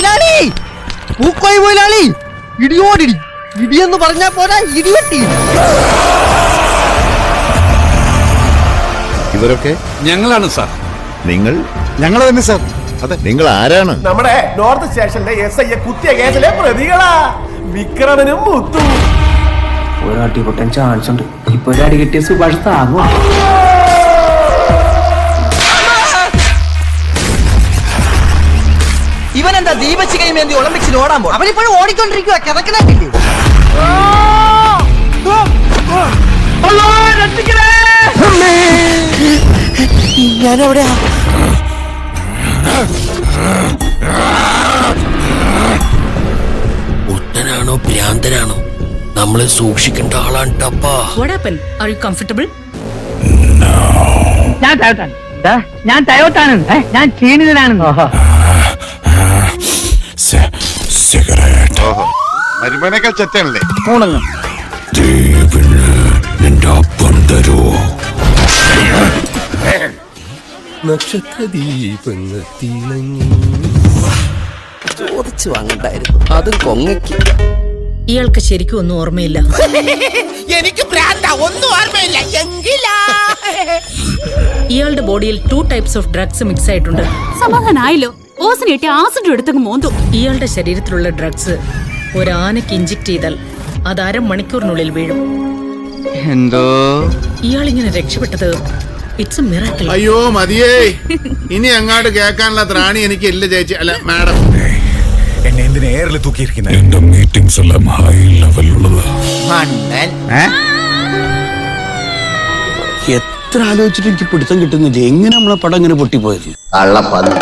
മുതലാളി, പൂക്കോയി മുതലാളി, ഇടിയോടിടി. ഇടിയെന്ന് പറഞ്ഞാ പോരാ, ഇടിവെട്ടി. ഇവരൊക്കെ ഞങ്ങളാണ് സാർ. നിങ്ങൾ? ഞങ്ങൾ തന്നെ സാർ. അതെ, നിങ്ങൾ ആരാണ്? നമ്മുടെ നോർത്ത് സ്റ്റേഷനിലെ SI കുത്തിയ കേസിലെ പ്രതികളാ വിക്രമനും മുത്തും. ഒരാട്ടി പൊട്ടാൻ ചാൻസ് ഉണ്ട്. ഇപ്പൊ ഒരു അടി കിട്ടിയ സുഭാഷ് താങ്ങും. ഇവനെന്താ ദീപശിഖയും വേണ്ടി ഒളിമ്പിക്സിൽ ഓടാൻ പോകും? അവനിപ്പോഴും ഓടിക്കൊണ്ടിരിക്കുക. കിടക്കണില്ലേ? ഞാനെവിടെയാ? ഒട്ടനാണോ ഭ്രാന്തനാണോ നമ്മളെ സൂക്ഷിക്കേണ്ട ആളാണ് ടപ്പാ. What happened? Are you comfortable? ഞാൻ ടയോട്ടാണ്. ഞാൻ ക്ഷീണിതനാണ്. മരുമനേക്കാൾ ചെറ്റാണല്ലേ? നിന്റെ അപ്പം തരോ? നക്ഷത്ര ദീപങ്ങൾ തിളങ്ങി. ചോദിച്ചു വാങ്ങണ്ടായിരുന്നു, അതും കൊങ്ങയ്ക്ക്. ഇയാൾക്ക് ശരിക്കും ഒന്നും ഓർമ്മയില്ല. എനിക്ക് ഒന്നും ഓർമ്മയില്ല. ഇയാളുടെ ബോഡിയിൽ 2 types ഓഫ് ഡ്രഗ്സ് മിക്സ് ആയിട്ടുണ്ട്. സമാധാനായല്ലോ. ഓസിനിട്ട് ആസിഡ് എടുത്തങ്ങ് മോന്തു. ഇയാളുടെ ശരീരത്തിലുള്ള ഡ്രഗ്സ് ഒരാനയ്ക്ക് ഇഞ്ചക്ട് ചെയ്താൽ അത് 1/2 മണിക്കൂറിനുള്ളിൽ വീഴും. എന്തോ ഇയാളിങ്ങനെ രക്ഷപ്പെട്ടത് ഇറ്റ്സ് എ മിറാക്കിൾ. അയ്യോ മതിയേ, ഇനി അങ്ങോട്ട് കേൾക്കാനുള്ള ത്രാണി എനിക്ക് ഇല്ല ചേച്ചി. അല്ല മാഡം, എന്നെ എന്തിനാ എയറിൽ തൂക്കിയിരിക്കുന്നത്? എന്റെ മീറ്റിംഗ്സ് എല്ലാം ഹൈ ലെവലുള്ളത്. എത്ര ആലോചിച്ചിട്ട് എനിക്ക് പിടുത്തം കിട്ടുന്നില്ല. എങ്ങനെ നമ്മളെ പടം ഇങ്ങനെ പൊട്ടിപ്പോയത്? കള്ളപ്പന്നി.